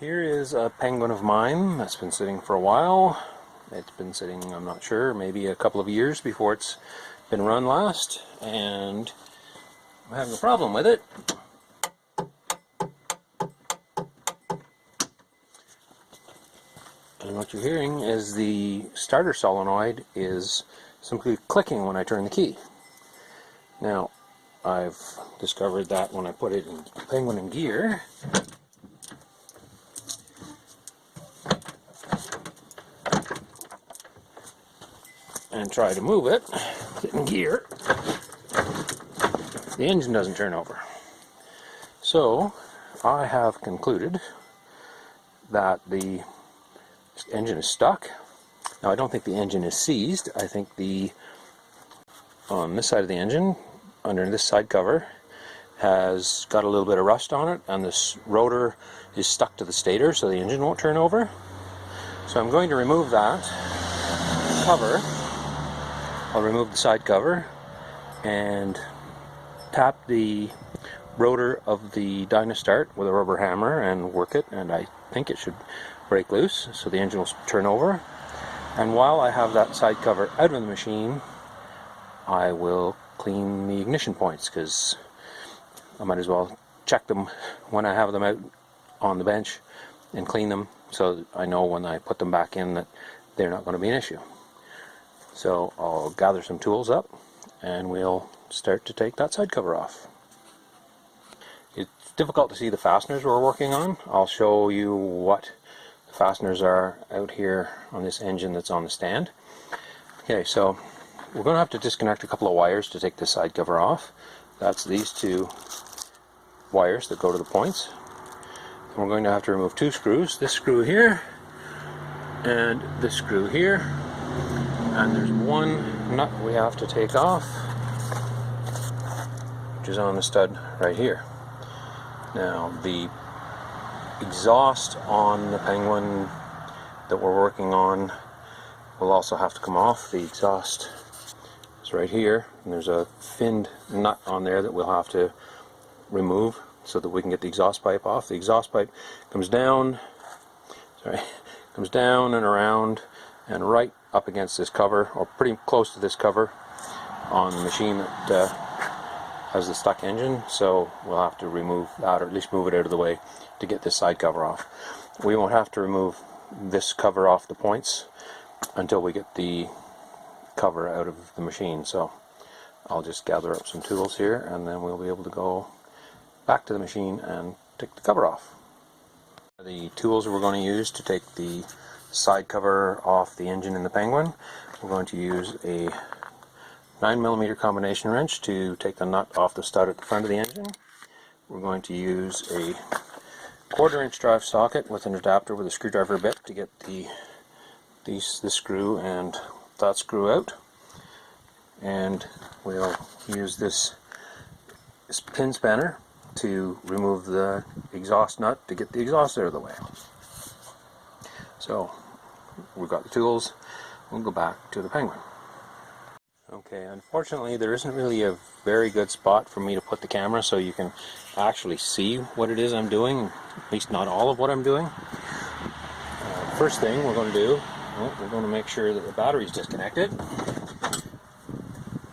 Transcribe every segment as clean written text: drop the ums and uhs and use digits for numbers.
Here is a Penguin of mine that's been sitting for a while. It's been sitting, I'm not sure, maybe a couple of years before it's been run last, and I'm having a problem with it. And what you're hearing is the starter solenoid is simply clicking when I turn the key. Now, I've discovered that when I put it in Penguin in gear, and try to move it, put it in gear, the engine doesn't turn over. So, I have concluded that the engine is stuck. Now, I don't think the engine is seized. I think on this side of the engine, under this side cover, has got a little bit of rust on it, and this rotor is stuck to the stator, so the engine won't turn over. So I'm going to remove that cover. I'll remove the side cover and tap the rotor of the Dynastart with a rubber hammer and work it, and I think it should break loose, so the engine will turn over. And while I have that side cover out of the machine, I will clean the ignition points, because I might as well check them when I have them out on the bench and clean them, so I know when I put them back in that they're not going to be an issue. So I'll gather some tools up and we'll start to take that side cover off. It's difficult to see the fasteners we're working on. I'll show you what the fasteners are out here on this engine that's on the stand. Okay, so we're going to have to disconnect a couple of wires to take this side cover off. That's these two wires that go to the points. And we're going to have to remove two screws, this screw here and this screw here. And there's one nut we have to take off, which is on the stud right here. Now, the exhaust on the Penguin that we're working on will also have to come off. The exhaust is right here, and there's a finned nut on there that we'll have to remove so that we can get the exhaust pipe off. The exhaust pipe comes down, comes down and around and right up against this cover, or pretty close to this cover on the machine that has the stuck engine, so we'll have to remove that, or at least move it out of the way to get this side cover off. We won't have to remove this cover off the points until we get the cover out of the machine, so I'll just gather up some tools here and then we'll be able to go back to the machine and take the cover off. The tools we're going to use to take the side cover off the engine in the Penguin, we're going to use a 9mm combination wrench to take the nut off the stud at the front of the engine. We're going to use a 1/4" drive socket with an adapter with a screwdriver bit to get this screw and that screw out. And we'll use this pin spanner to remove the exhaust nut to get the exhaust out of the way. So we've got the tools, we'll go back to the Penguin. Okay, unfortunately there isn't really a very good spot for me to put the camera so you can actually see what it is I'm doing, at least not all of what I'm doing. First thing we're going to do, we're going to make sure that the battery's disconnected.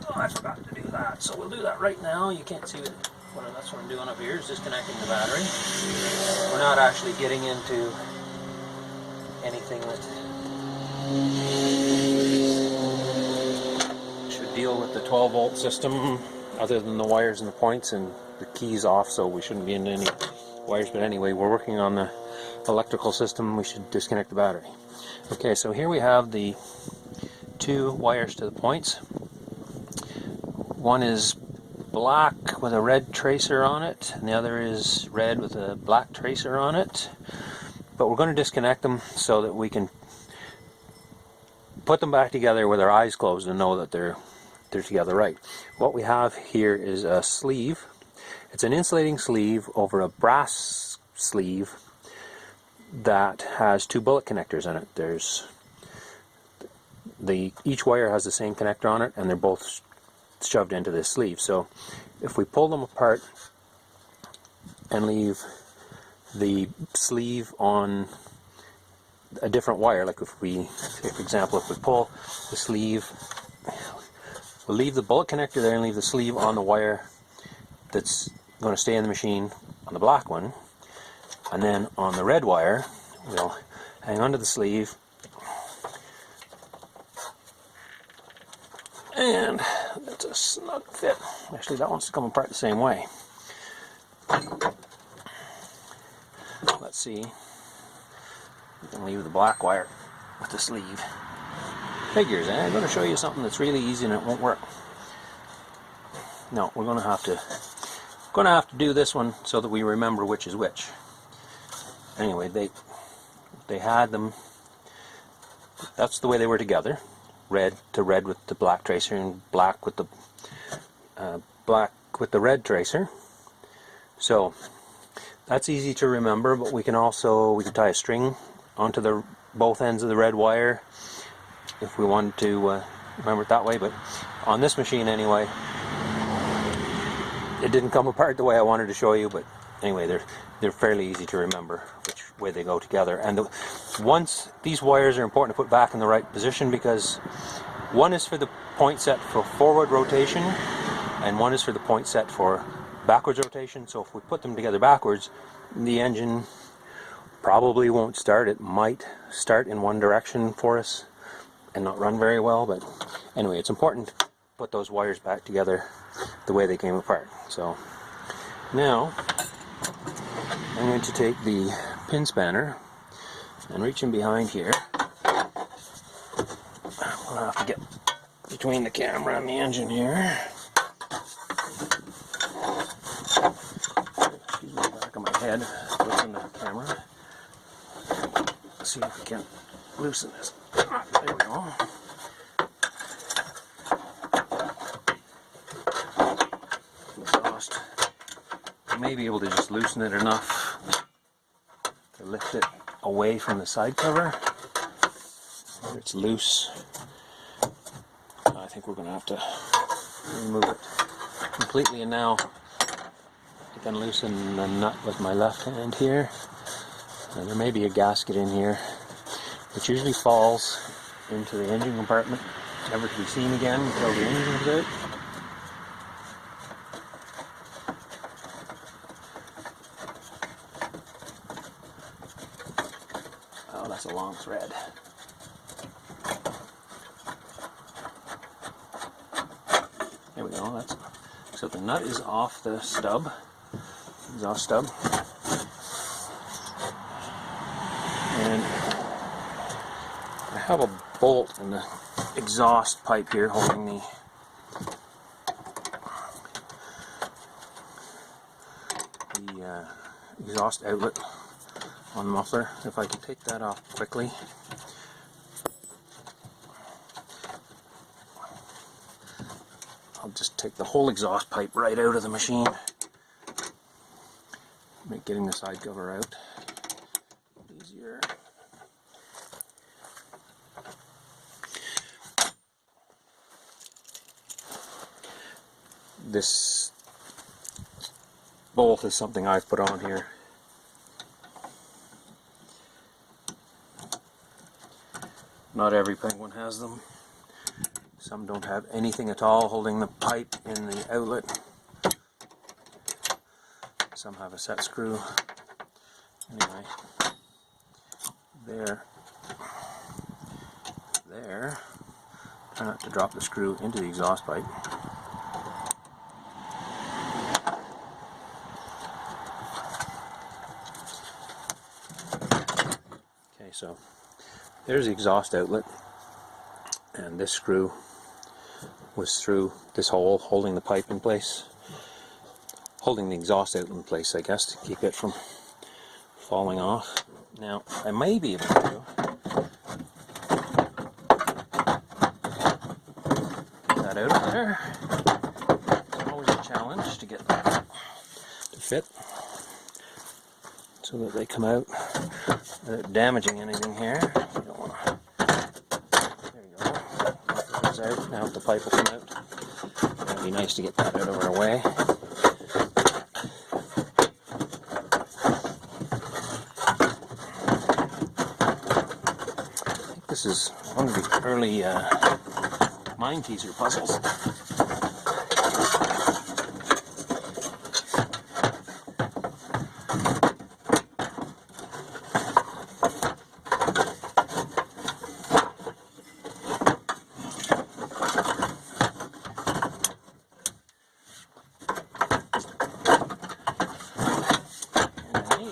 Oh, I forgot to do that, so we'll do that right now. You can't see that's what I'm doing up here, is disconnecting the battery. We're not actually getting into anything that should deal with the 12-volt system other than the wires and the points, and the keys off, so we shouldn't be in any wires. But anyway, we're working on the electrical system. We should disconnect the battery. Okay, so here we have the two wires to the points. One is black with a red tracer on it, and the other is red with a black tracer on it. But we're going to disconnect them so that we can put them back together with our eyes closed and know that they're together right. What we have here is a sleeve. It's an insulating sleeve over a brass sleeve that has two bullet connectors in it. Each wire has the same connector on it, and they're both shoved into this sleeve. So if we pull them apart and leave the sleeve on a different wire. Like if we, say for example, if we pull the sleeve, we'll leave the bullet connector there and leave the sleeve on the wire that's going to stay in the machine on the black one, and then on the red wire we'll hang onto the sleeve, and that's a snug fit. Actually, that wants to come apart the same way. Let's see. We can leave the black wire with the sleeve. Figures, eh? I'm going to show you something that's really easy and it won't work. No, we're going to have to do this one so that we remember which is which. Anyway, they had them. That's the way they were together. Red to red with the black tracer, and black with the red tracer. So that's easy to remember. But we can tie a string onto the both ends of the red wire if we wanted to remember it that way. But on this machine anyway, it didn't come apart the way I wanted to show you. But anyway, they're fairly easy to remember which way they go together. And once these wires are important to put back in the right position, because one is for the point set for forward rotation and one is for the point set for backwards rotation. So if we put them together backwards, the engine probably won't start. It might start in one direction for us and not run very well, but anyway, it's important to put those wires back together the way they came apart. So now I'm going to take the pin spanner and reach in behind here. I'll have to get between the camera and the engine here. Excuse me, the back of my head. What's in the camera? Let's see if we can loosen this. Ah, there we go. Exhaust. I may be able to just loosen it enough to lift it away from the side cover. It's loose. I think we're going to have to remove it completely, and now I can loosen the nut with my left hand here. And there may be a gasket in here, which usually falls into the engine compartment, never to be seen again until the engine comes out. Oh, that's a long thread. There we go. So the nut is off the stub, exhaust stub, and I have a bolt in the exhaust pipe here holding the exhaust outlet on the muffler. If I can take that off quickly. I'll just take the whole exhaust pipe right out of the machine. Make getting the side cover out easier. This bolt is something I've put on here. Not every Penguin has them. Some don't have anything at all holding the pipe in the outlet. Some have a set screw. Anyway, there. Try not to drop the screw into the exhaust pipe. Okay, so there's the exhaust outlet, and this screw was through this hole holding the pipe in place, holding the exhaust outlet in place, I guess, to keep it from falling off. Now I may be able to get that out of there. It's always a challenge to get that to fit so that they come out without damaging anything here. You don't want to. There you go. That goes out. Now the pipe will come out. It'd be nice to get that out of our way. This is one of the early mind teaser puzzles.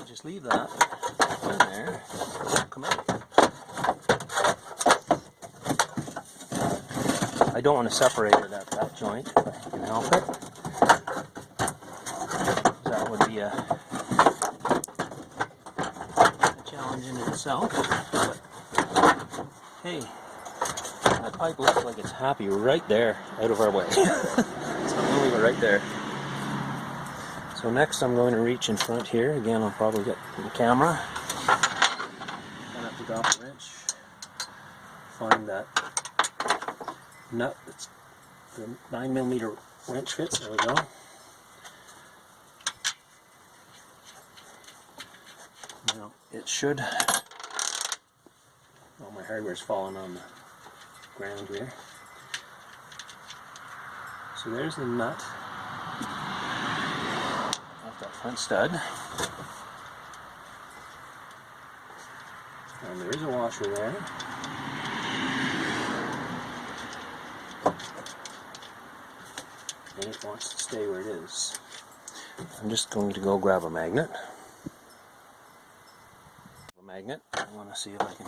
Just leave that in there, it won't come out. I don't want to separate it at that joint if I can help it. That would be a challenge in itself. But hey, that pipe looks like it's happy right there, out of our way. So I'm going to leave it right there. So next I'm going to reach in front here. Again, I'll probably get the camera. And up the golf wrench. Find that nut that's the 9mm wrench fits. There we go. Now it should. Oh, my hardware's falling on the ground here. So there's the nut. That front stud, and there is a washer there. And it wants to stay where it is. I'm just going to go grab a magnet. I want to see if I can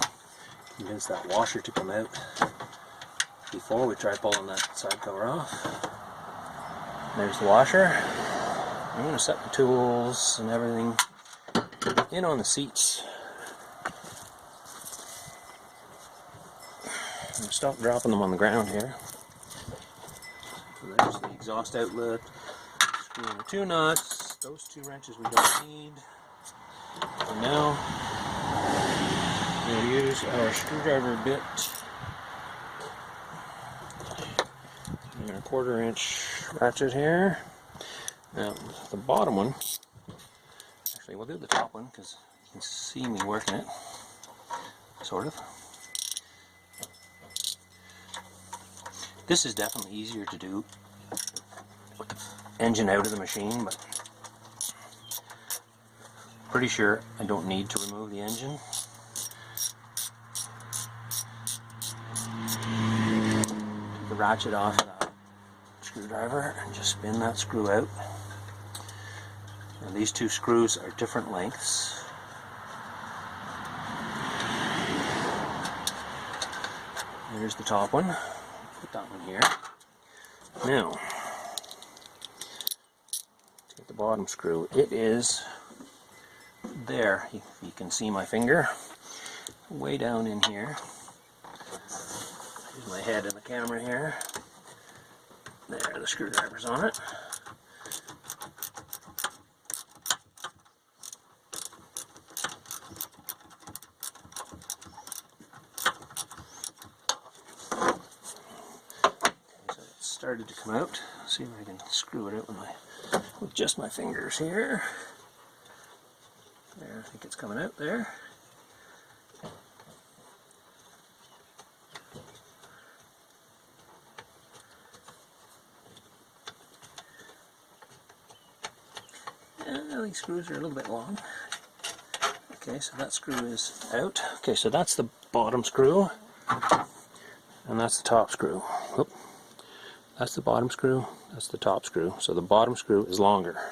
convince that washer to come out before we try pulling that side cover off. There's the washer. I'm going to set the tools and everything in on the seats. I'm going to stop dropping them on the ground here. So there's the exhaust outlet. Screw in the two nuts. Those two wrenches we don't need. And now we'll use our screwdriver bit and our 1/4 inch ratchet here. Now, the bottom one, actually we'll do the top one because you can see me working it, sort of. This is definitely easier to do with the engine out of the machine, but pretty sure I don't need to remove the engine. Take the ratchet off of that screwdriver and just spin that screw out. And these two screws are different lengths. There's the top one. Put that one here. Now, let's get the bottom screw. It is there. You can see my finger. Way down in here. Here's my head in the camera here. There, the screwdriver's on it. Started to come out. See if I can screw it out with just my fingers here. There, I think it's coming out there. These screws are a little bit long. Okay, so that screw is out. Okay, so that's the bottom screw, and that's the top screw. Oop. That's the bottom screw, that's the top screw. So the bottom screw is longer.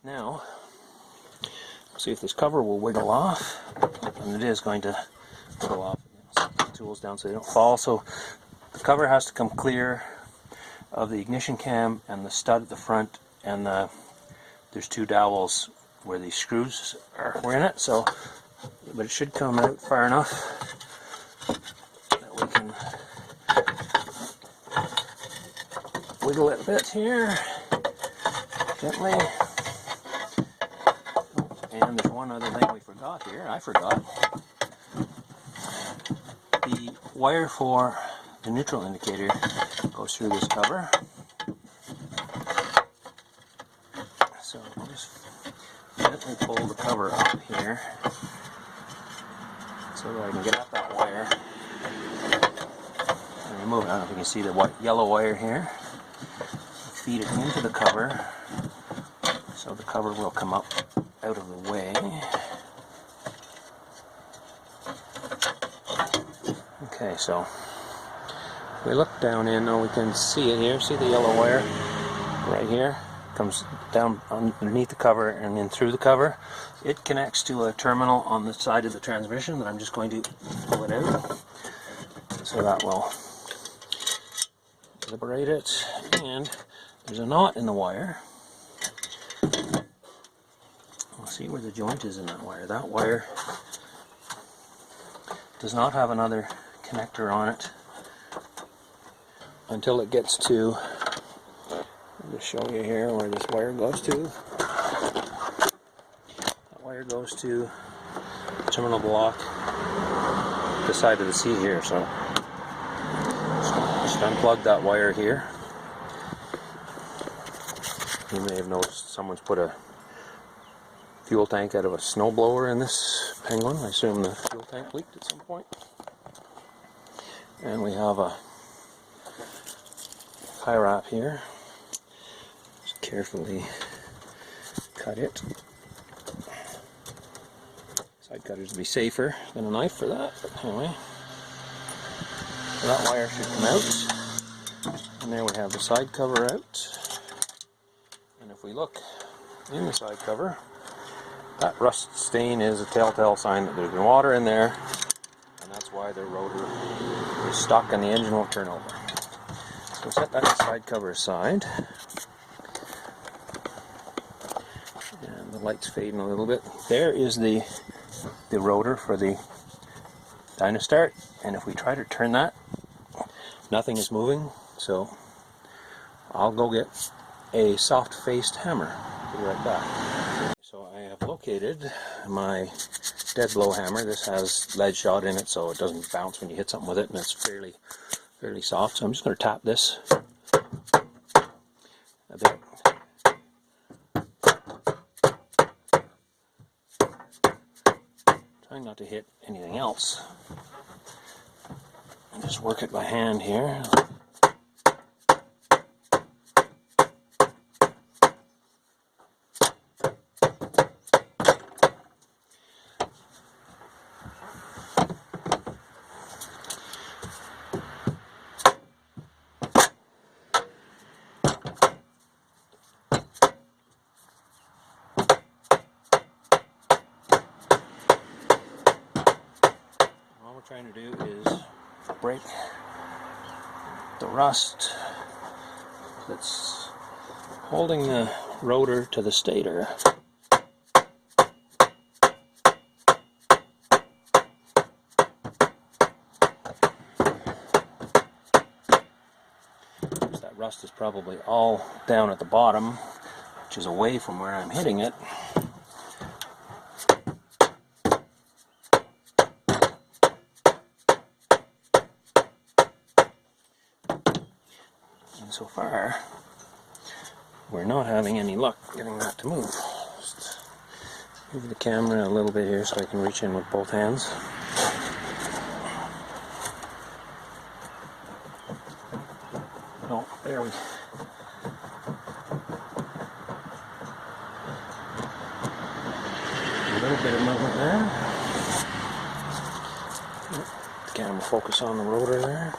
Now, let's see if this cover will wiggle off. And it is going to go off. Set the tools down so they don't fall. So the cover has to come clear of the ignition cam and the stud at the front, and there's two dowels where these screws were in it. So, but it should come out far enough that we can wiggle it a bit here, gently. And there's one other thing we forgot here. I forgot. The wire for the neutral indicator goes through this cover. So we'll just gently pull the cover up here. so that I can get at that wire and remove it. I don't know if you can see the white, yellow wire here. Feed it into the cover so the cover will come up out of the way. Okay, so we look down in, we can see it here. See the yellow wire right here? Comes down underneath the cover and in through the cover. It connects to a terminal on the side of the transmission that I'm just going to pull it out. So that will liberate it. And there's a knot in the wire. We'll see where the joint is in that wire. That wire does not have another connector on it until it gets to, I'll just show you here where this wire goes to. That wire goes to the terminal block, the side of the seat here. So just unplug that wire here. You may have noticed someone's put a fuel tank out of a snowblower in this Penguin. I assume the fuel tank leaked at some point. And we have a tie wrap here. Just carefully cut it. Side cutters would be safer than a knife for that, but anyway. So that wire should come out. And there we have the side cover out. And if we look in the side cover, that rust stain is a telltale sign that there's been water in there, and that's why the rotor is stuck and the engine will turn over. So set that side cover aside. And the light's fading a little bit. There is the rotor for the Dynastart, and if we try to turn that, nothing is moving, so I'll go get a soft-faced hammer. Be right back. So I have located my dead blow hammer. This has lead shot in it, so it doesn't bounce when you hit something with it, and it's fairly soft. So I'm just going to tap this a bit. Trying not to hit anything else. And just work it by hand here. Trying to do is break the rust that's holding the rotor to the stator. That rust is probably all down at the bottom, which is away from where I'm hitting it. So far, we're not having any luck getting that to move. Just move the camera a little bit here so I can reach in with both hands. Oh, there we go. A little bit of movement there. The camera focus on the rotor there.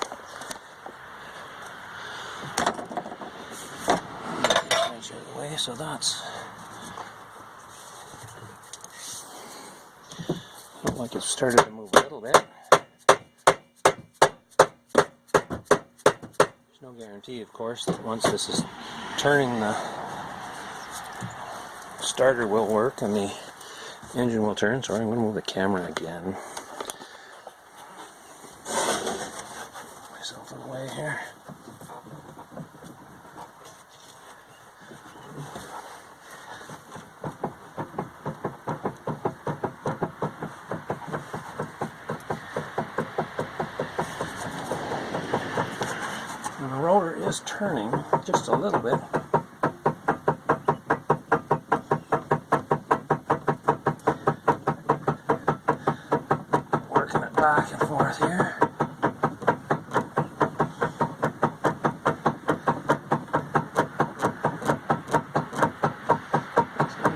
So that's looked like it started to move a little bit. There's no guarantee, of course, that once this is turning, the starter will work and the engine will turn. Sorry, I'm going to move the camera again. Put myself in the way here. And the rotor is turning just a little bit. Working. back and forth here.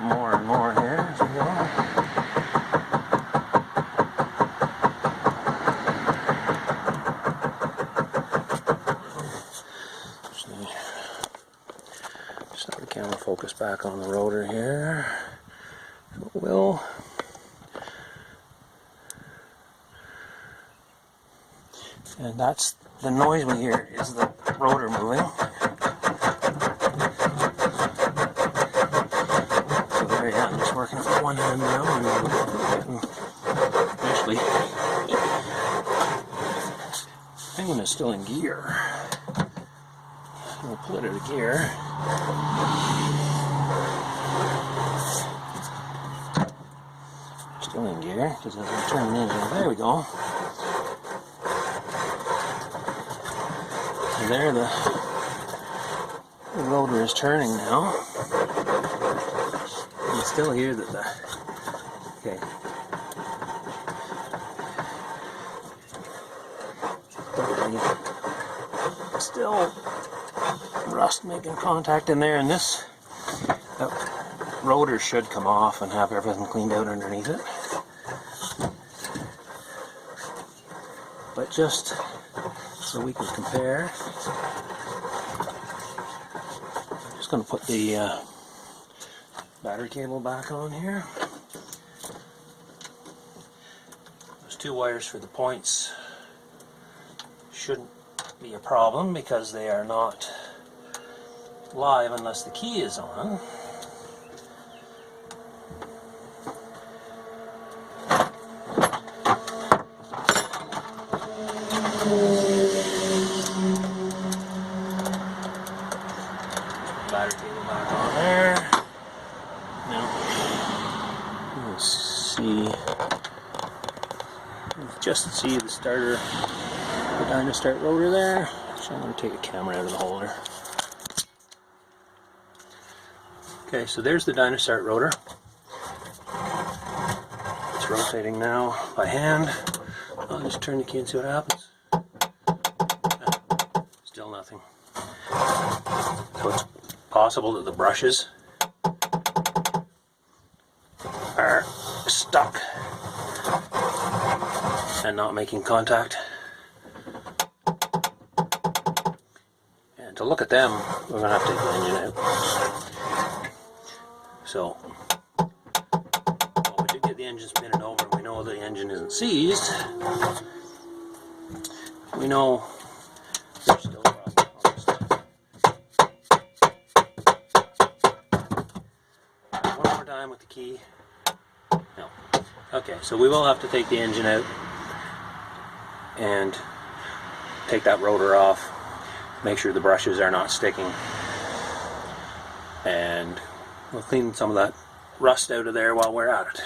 More and more here as we go. Just have the camera focus back on the rotor here. So it will. And that's the noise we hear, is the rotor moving. So there you are, I'm just working with one hand now, and actually, Penguin is still in gear. We'll pull it out of gear. Still in gear, because as I turn the engine, there we go. And there the rotor is turning now. You can still hear that the, okay. Still rust making contact in there, and this rotor should come off and have everything cleaned out underneath it. But just so we can compare, I'm just going to put the battery cable back on here. Those two wires for the points shouldn't be a problem because they are not live unless the key is on. Battery cable back on there. Now, let's see. Just see the starter, the Dynastart rotor there. So I'm going to take a camera out of the holder. Okay, so there's the Dynastart rotor. It's rotating now by hand. I'll just turn the key and see what happens. Still nothing. So it's possible that the brushes are stuck and not making contact. And to look at them, we're going to have to take the engine out. So, well, we did get the engine spinning over, and we know the engine isn't seized. We know there's still rust on this. One more time with the key. No. Okay, so we will have to take the engine out and take that rotor off, make sure the brushes are not sticking, and we'll clean some of that rust out of there while we're at it.